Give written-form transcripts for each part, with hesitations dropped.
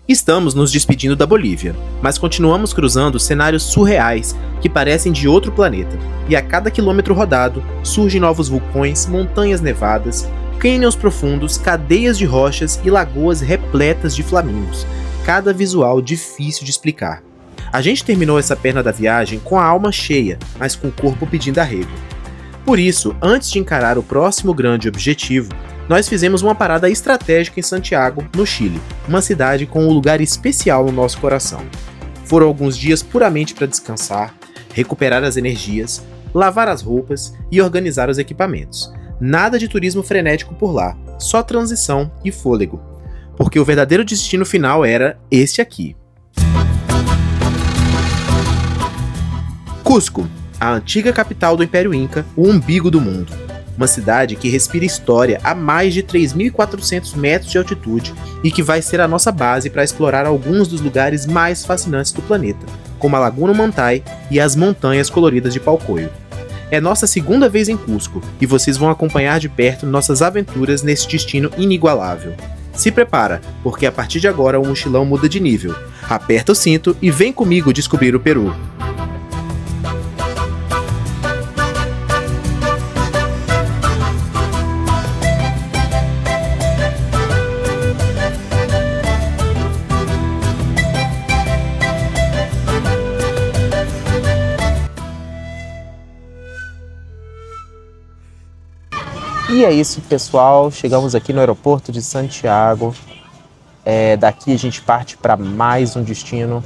Estamos nos despedindo da Bolívia, mas continuamos cruzando cenários surreais que parecem de outro planeta, e a cada quilômetro rodado surgem novos vulcões, montanhas nevadas, cânions profundos, cadeias de rochas e lagoas repletas de flamingos, cada visual difícil de explicar. A gente terminou essa perna da viagem com a alma cheia, mas com o corpo pedindo arrego. Por isso, antes de encarar o próximo grande objetivo, nós fizemos uma parada estratégica em Santiago, no Chile, uma cidade com um lugar especial no nosso coração. Foram alguns dias puramente para descansar, recuperar as energias, lavar as roupas e organizar os equipamentos. Nada de turismo frenético por lá, só transição e fôlego. Porque o verdadeiro destino final era este aqui. Cusco, a antiga capital do Império Inca, o umbigo do mundo. Uma cidade que respira história a mais de 3.400 metros de altitude e que vai ser a nossa base para explorar alguns dos lugares mais fascinantes do planeta, como a Laguna Mantai e as montanhas coloridas de Palcoyo. É nossa segunda vez em Cusco e vocês vão acompanhar de perto nossas aventuras nesse destino inigualável. Se prepara, porque a partir de agora o mochilão muda de nível. Aperta o cinto e vem comigo descobrir o Peru. E é isso, pessoal. Chegamos aqui no aeroporto de Santiago. Daqui a gente parte para mais um destino.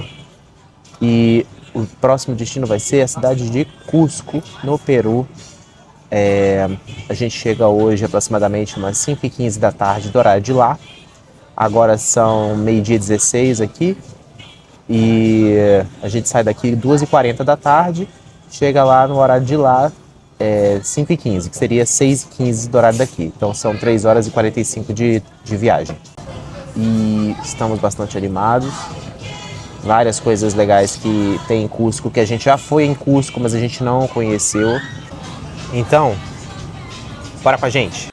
E o próximo destino vai ser a cidade de Cusco, no Peru. A gente chega hoje aproximadamente umas 5h15 da tarde do horário de lá. Agora são 12h16 aqui. E a gente sai daqui 2h40 da tarde. Chega lá no horário de lá. 5h15, que seria 6h15 do horário daqui. Então são 3 horas e 45 de viagem. E estamos bastante animados. Várias coisas legais que tem em Cusco, que a gente já foi em Cusco, mas a gente não conheceu. Então, bora com a gente!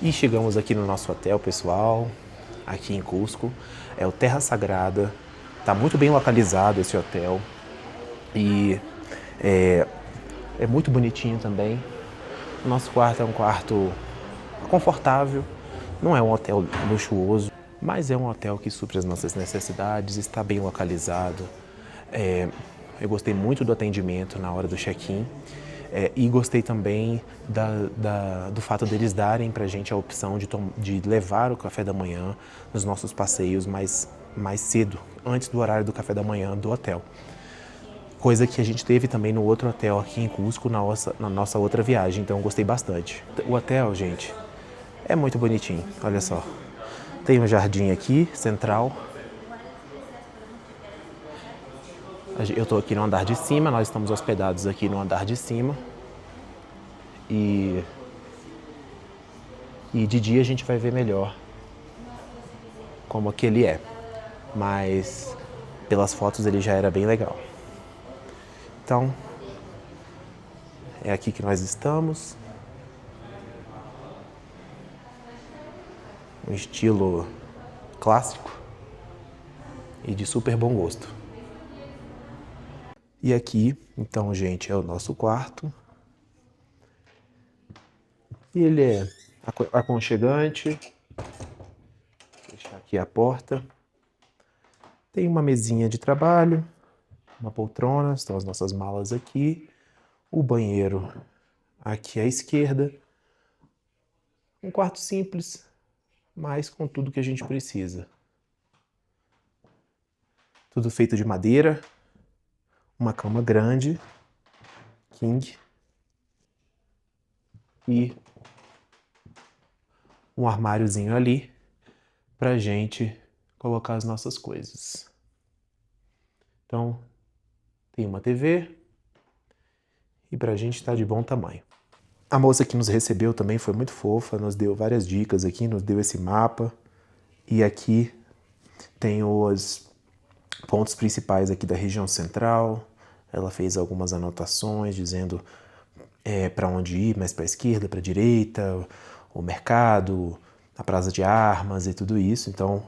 E chegamos aqui no nosso hotel, pessoal, aqui em Cusco. É o Terra Sagrada. Tá muito bem localizado esse hotel. E é muito bonitinho também. O nosso quarto é um quarto confortável. Não é um hotel luxuoso, mas é um hotel que supre as nossas necessidades, está bem localizado. Eu gostei muito do atendimento na hora do check-in. E gostei também do fato deles darem pra gente a opção de levar o café da manhã nos nossos passeios mais cedo, antes do horário do café da manhã do hotel. Coisa que a gente teve também no outro hotel aqui em Cusco, na nossa outra viagem, então eu gostei bastante. O hotel, gente, é muito bonitinho, olha só. Tem um jardim aqui, central. Eu estou aqui no andar de cima, nós estamos hospedados aqui no andar de cima. E de dia a gente vai ver melhor como aquele é. Mas pelas fotos ele já era bem legal. Então, é aqui que nós estamos. Um estilo clássico e de super bom gosto. E aqui, então, gente, é o nosso quarto. E ele é aconchegante. Vou fechar aqui a porta. Tem uma mesinha de trabalho, uma poltrona, estão as nossas malas aqui. O banheiro aqui à esquerda. Um quarto simples, mas com tudo que a gente precisa. Tudo feito de madeira, uma cama grande, king, e um armáriozinho ali pra gente colocar as nossas coisas. Então, tem uma TV e pra gente tá de bom tamanho. A moça que nos recebeu também foi muito fofa, nos deu várias dicas aqui, nos deu esse mapa. E aqui tem os pontos principais aqui da região central. Ela fez algumas anotações dizendo para onde ir, mais para a esquerda, para a direita, o mercado, a praça de armas e tudo isso. Então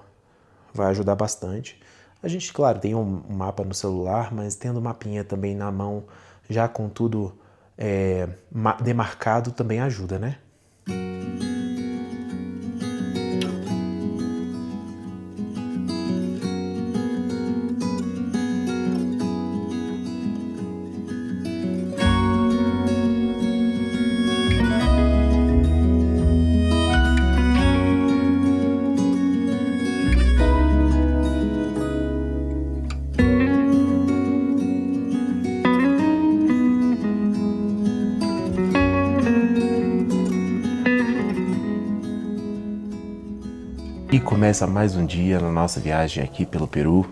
vai ajudar bastante. A gente, claro, tem um mapa no celular, mas tendo o mapinha também na mão, já com tudo demarcado, também ajuda, né? E começa mais um dia na nossa viagem aqui pelo Peru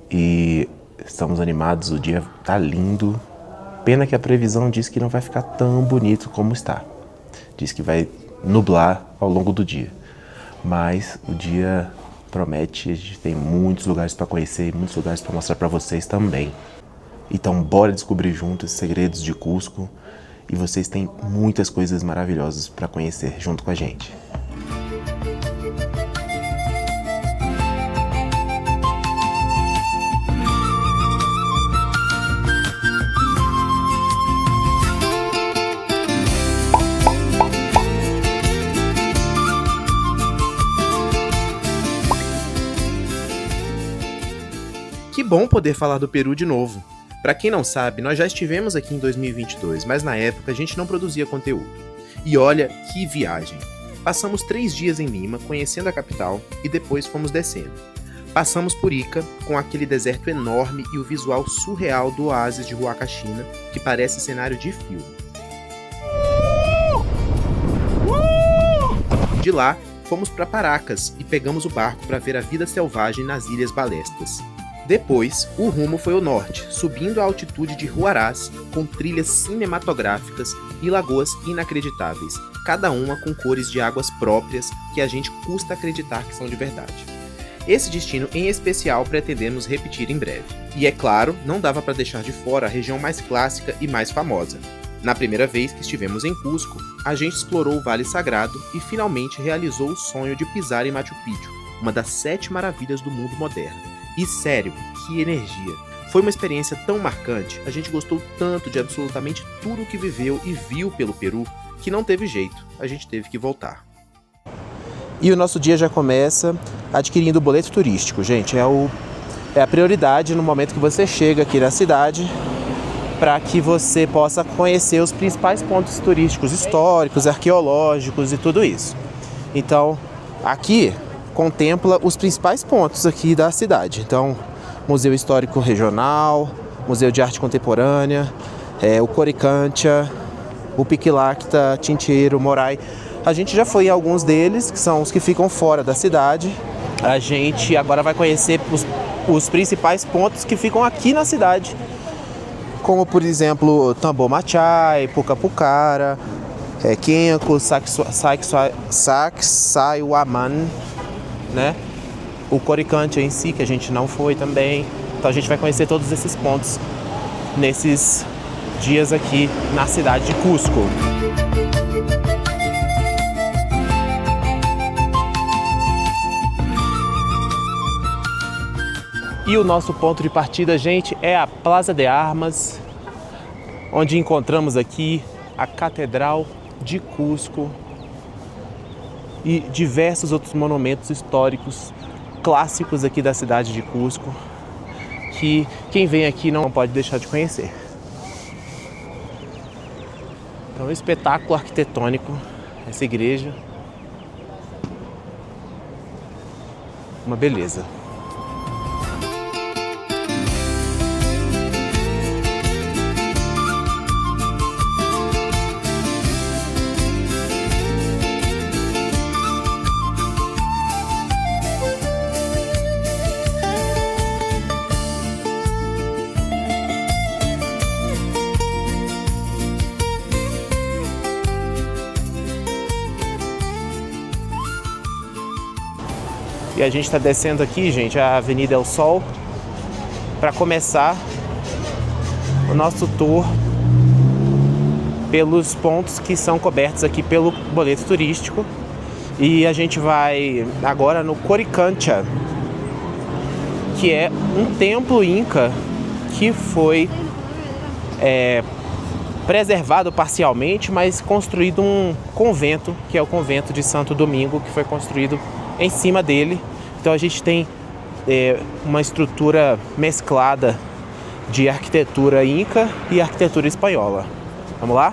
e estamos animados, o dia tá lindo. Pena que a previsão diz que não vai ficar tão bonito como está. Diz que vai nublar ao longo do dia, mas o dia promete, a gente tem muitos lugares para conhecer, muitos lugares para mostrar para vocês também. Então bora descobrir juntos os segredos de Cusco e vocês têm muitas coisas maravilhosas para conhecer junto com a gente. Que bom poder falar do Peru de novo. Para quem não sabe, nós já estivemos aqui em 2022, mas na época a gente não produzia conteúdo. E olha que viagem! Passamos 3 dias em Lima, conhecendo a capital, e depois fomos descendo. Passamos por Ica, com aquele deserto enorme e o visual surreal do oásis de Huacachina, que parece cenário de filme. De lá, fomos para Paracas e pegamos o barco para ver a vida selvagem nas Ilhas Balestas. Depois, o rumo foi ao norte, subindo a altitude de Huaraz, com trilhas cinematográficas e lagoas inacreditáveis, cada uma com cores de águas próprias que a gente custa acreditar que são de verdade. Esse destino em especial pretendemos repetir em breve. E é claro, não dava para deixar de fora a região mais clássica e mais famosa. Na primeira vez que estivemos em Cusco, a gente explorou o Vale Sagrado e finalmente realizou o sonho de pisar em Machu Picchu, uma das 7 maravilhas do mundo moderno. E sério, que energia! Foi uma experiência tão marcante, a gente gostou tanto de absolutamente tudo o que viveu e viu pelo Peru, que não teve jeito, a gente teve que voltar. E o nosso dia já começa adquirindo o boleto turístico, gente. É a prioridade no momento que você chega aqui na cidade, para que você possa conhecer os principais pontos turísticos, históricos, arqueológicos e tudo isso. Então, aqui contempla os principais pontos aqui da cidade. Então, Museu Histórico Regional, Museu de Arte Contemporânea, o Coricancha, o Pique Lacta, Tinteiro, Morai. A gente já foi em alguns deles, que são os que ficam fora da cidade. A gente agora vai conhecer os principais pontos que ficam aqui na cidade, como, por exemplo, Tambor Machai, Pucapucara, Kenko, Sacsayhuaman, né? O Coricancha em si, que a gente não foi também. Então a gente vai conhecer todos esses pontos nesses dias aqui na cidade de Cusco. E o nosso ponto de partida, gente, é a Plaza de Armas, onde encontramos aqui a Catedral de Cusco e diversos outros monumentos históricos clássicos aqui da cidade de Cusco, que quem vem aqui não pode deixar de conhecer. Então, um espetáculo arquitetônico, essa igreja. uma beleza. E a gente está descendo aqui, gente, a Avenida El Sol, para começar o nosso tour pelos pontos que são cobertos aqui pelo boleto turístico. E a gente vai agora no Coricancha, que é um templo inca que foi preservado parcialmente, mas construído um convento, que é o convento de Santo Domingo, que foi construído em cima dele. Então a gente tem uma estrutura mesclada de arquitetura inca e arquitetura espanhola. Vamos lá?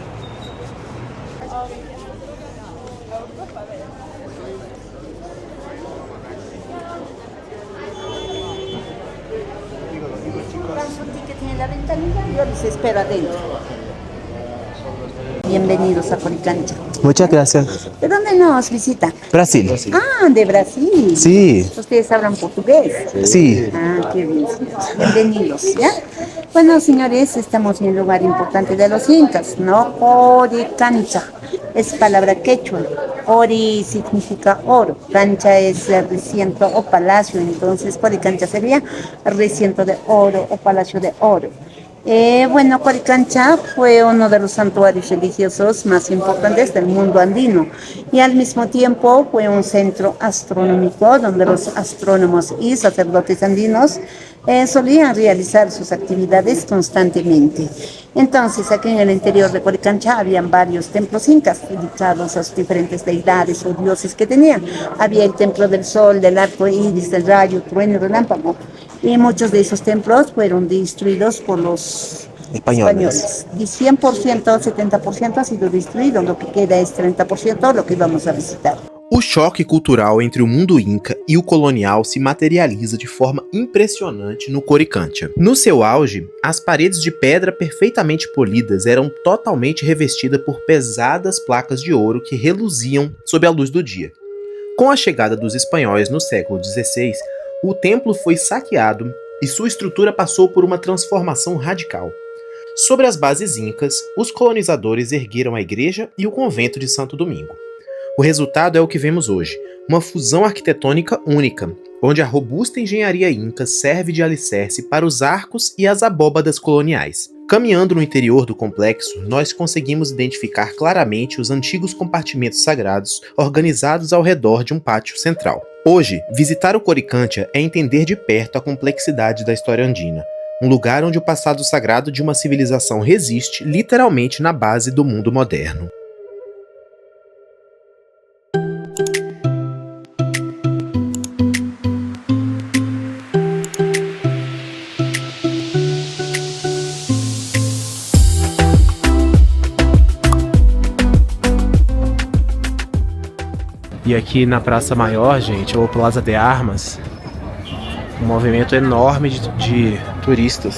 Yo les espero adentro. Bienvenidos a Coricancha. Muchas gracias. ¿De dónde nos visita? Brasil. Ah, de Brasil. Sí. ¿Ustedes hablan portugués? Sí. Ah, qué bien, señores. Bienvenidos, ¿ya? Bueno, señores, estamos en un lugar importante de los incas, ¿no? Coricancha es palabra quechua. Ori significa oro, cancha es recinto o palacio, entonces Coricancha sería recinto de oro o palacio de oro. Bueno, Coricancha fue uno de los santuarios religiosos más importantes del mundo andino y al mismo tiempo fue un centro astronómico donde los astrónomos y sacerdotes andinos solían realizar sus actividades constantemente. Entonces, aquí en el interior de Coricancha habían varios templos incas dedicados a sus diferentes deidades o dioses que tenían. Había el templo del sol, del arco iris, del rayo, trueno y relámpago. Y muchos de esos templos fueron destruidos por los españoles. Y 100%, 70% ha sido destruido, lo que queda es 30% lo que vamos a visitar. O choque cultural entre o mundo inca e o colonial se materializa de forma impressionante no Coricancha. No seu auge, as paredes de pedra perfeitamente polidas eram totalmente revestidas por pesadas placas de ouro que reluziam sob a luz do dia. Com a chegada dos espanhóis no século XVI, o templo foi saqueado e sua estrutura passou por uma transformação radical. Sobre as bases incas, os colonizadores ergueram a igreja e o convento de Santo Domingo. O resultado é o que vemos hoje, uma fusão arquitetônica única, onde a robusta engenharia inca serve de alicerce para os arcos e as abóbadas coloniais. Caminhando no interior do complexo, nós conseguimos identificar claramente os antigos compartimentos sagrados organizados ao redor de um pátio central. Hoje, visitar o Coricancha é entender de perto a complexidade da história andina, um lugar onde o passado sagrado de uma civilização resiste literalmente na base do mundo moderno. E aqui na Praça Maior, gente, ou Plaza de Armas, um movimento enorme de turistas.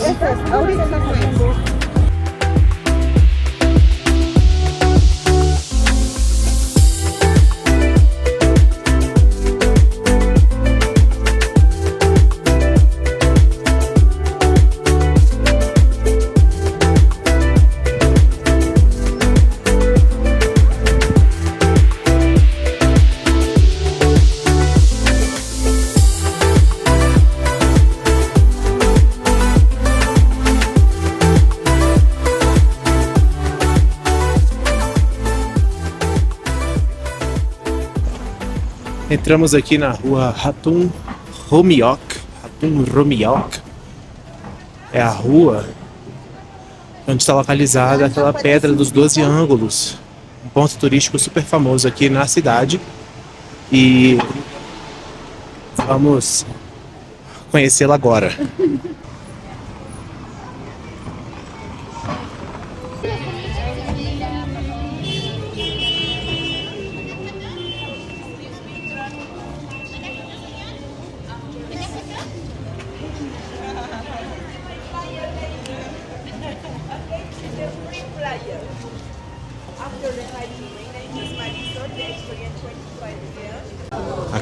Entramos aqui na rua Hatun Romiok. É a rua onde está localizada aquela pedra dos 12 ângulos, um ponto turístico super famoso aqui na cidade. E vamos conhecê-la agora.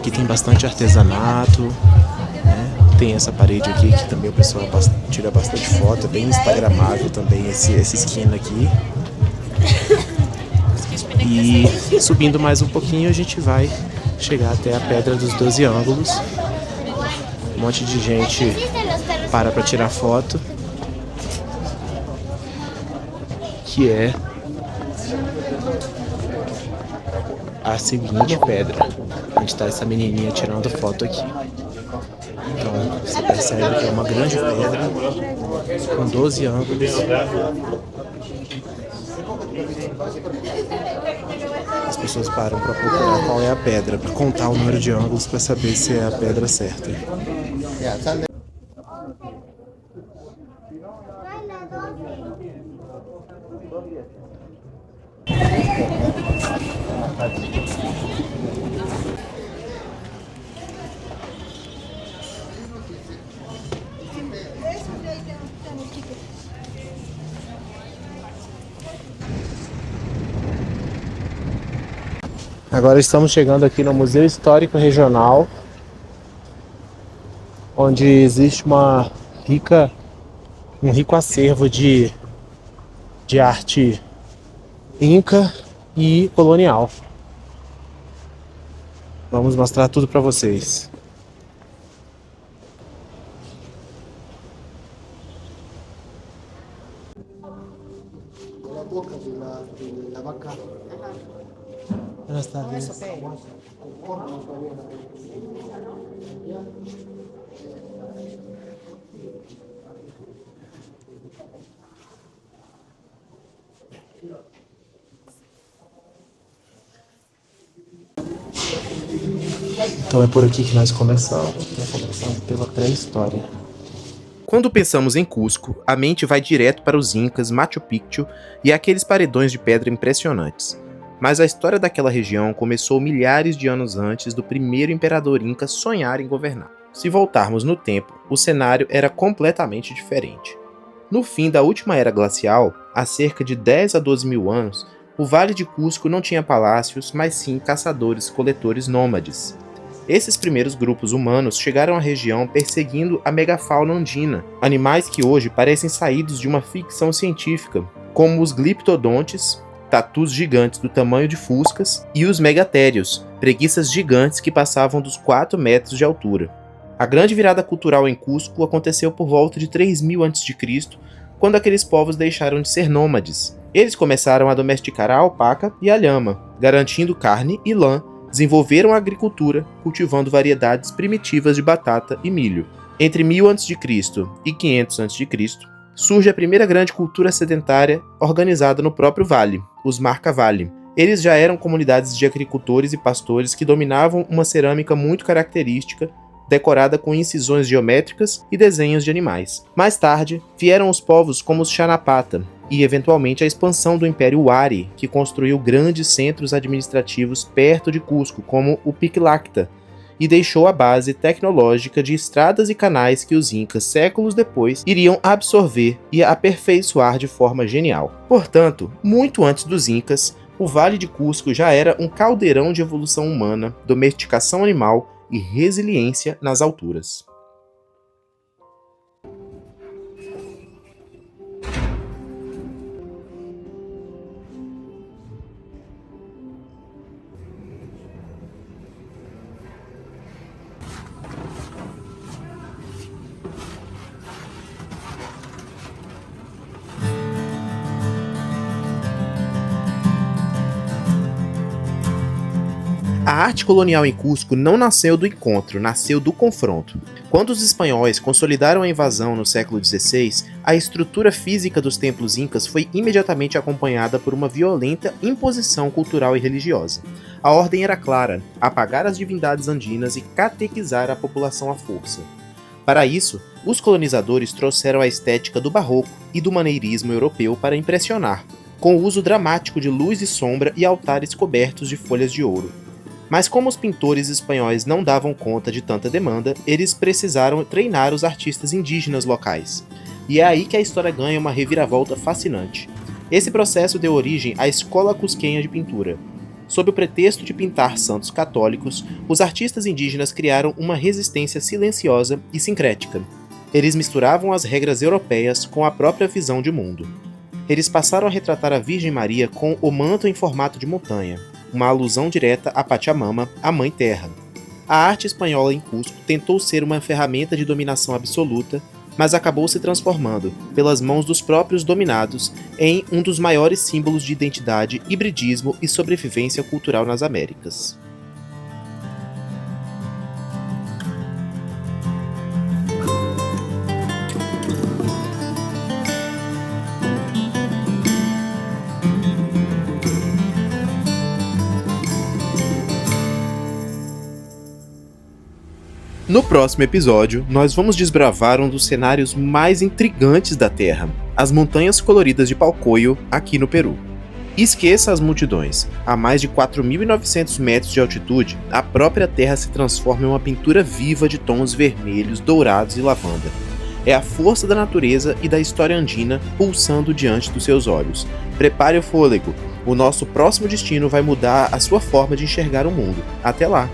Aqui tem bastante artesanato, né? Tem essa parede aqui que também o pessoal tira bastante foto, é bem instagramável também essa esquina aqui. E subindo mais um pouquinho a gente vai chegar até a Pedra dos 12 Ângulos. Um monte de gente para tirar foto, que é a seguinte pedra, onde está essa menininha tirando foto aqui. Então você percebe que é uma grande pedra com 12 ângulos. As pessoas param para procurar qual é a pedra, para contar o número de ângulos para saber se é a pedra certa. Agora estamos chegando aqui no Museu Histórico Regional, onde existe um rico acervo de arte inca e colonial. Vamos mostrar tudo para vocês. Buenas tardes. Então é por aqui que nós começamos pela pré-história. Quando pensamos em Cusco, a mente vai direto para os Incas, Machu Picchu e aqueles paredões de pedra impressionantes. Mas a história daquela região começou milhares de anos antes do primeiro imperador Inca sonhar em governar. Se voltarmos no tempo, o cenário era completamente diferente. No fim da última era glacial, há cerca de 10 a 12 mil anos, o Vale de Cusco não tinha palácios, mas sim caçadores-coletores nômades. Esses primeiros grupos humanos chegaram à região perseguindo a megafauna andina, animais que hoje parecem saídos de uma ficção científica, como os gliptodontes, tatus gigantes do tamanho de fuscas, e os megatérios, preguiças gigantes que passavam dos 4 metros de altura. A grande virada cultural em Cusco aconteceu por volta de 3000 a.C., quando aqueles povos deixaram de ser nômades. Eles começaram a domesticar a alpaca e a lhama, garantindo carne e lã, desenvolveram a agricultura, cultivando variedades primitivas de batata e milho. Entre 1000 a.C. e 500 a.C., surge a primeira grande cultura sedentária organizada no próprio vale, os Marca-Vale. Eles já eram comunidades de agricultores e pastores que dominavam uma cerâmica muito característica, decorada com incisões geométricas e desenhos de animais. Mais tarde, vieram os povos como os Xanapata, e eventualmente a expansão do Império Wari, que construiu grandes centros administrativos perto de Cusco, como o Piquilacta, e deixou a base tecnológica de estradas e canais que os Incas, séculos depois, iriam absorver e aperfeiçoar de forma genial. Portanto, muito antes dos Incas, o Vale de Cusco já era um caldeirão de evolução humana, domesticação animal e resiliência nas alturas. A arte colonial em Cusco não nasceu do encontro, nasceu do confronto. Quando os espanhóis consolidaram a invasão no século XVI, a estrutura física dos templos incas foi imediatamente acompanhada por uma violenta imposição cultural e religiosa. A ordem era clara: apagar as divindades andinas e catequizar a população à força. Para isso, os colonizadores trouxeram a estética do barroco e do maneirismo europeu para impressionar, com o uso dramático de luz e sombra e altares cobertos de folhas de ouro. Mas como os pintores espanhóis não davam conta de tanta demanda, eles precisaram treinar os artistas indígenas locais. E é aí que a história ganha uma reviravolta fascinante. Esse processo deu origem à Escola Cusquenha de Pintura. Sob o pretexto de pintar santos católicos, os artistas indígenas criaram uma resistência silenciosa e sincrética. Eles misturavam as regras europeias com a própria visão de mundo. Eles passaram a retratar a Virgem Maria com o manto em formato de montanha, uma alusão direta a Pachamama, a Mãe Terra. A arte espanhola em Cusco tentou ser uma ferramenta de dominação absoluta, mas acabou se transformando, pelas mãos dos próprios dominados, em um dos maiores símbolos de identidade, hibridismo e sobrevivência cultural nas Américas. No próximo episódio, nós vamos desbravar um dos cenários mais intrigantes da Terra, as montanhas coloridas de Palcoyo, aqui no Peru. Esqueça as multidões. A mais de 4.900 metros de altitude, a própria Terra se transforma em uma pintura viva de tons vermelhos, dourados e lavanda. É a força da natureza e da história andina pulsando diante dos seus olhos. Prepare o fôlego. O nosso próximo destino vai mudar a sua forma de enxergar o mundo. Até lá!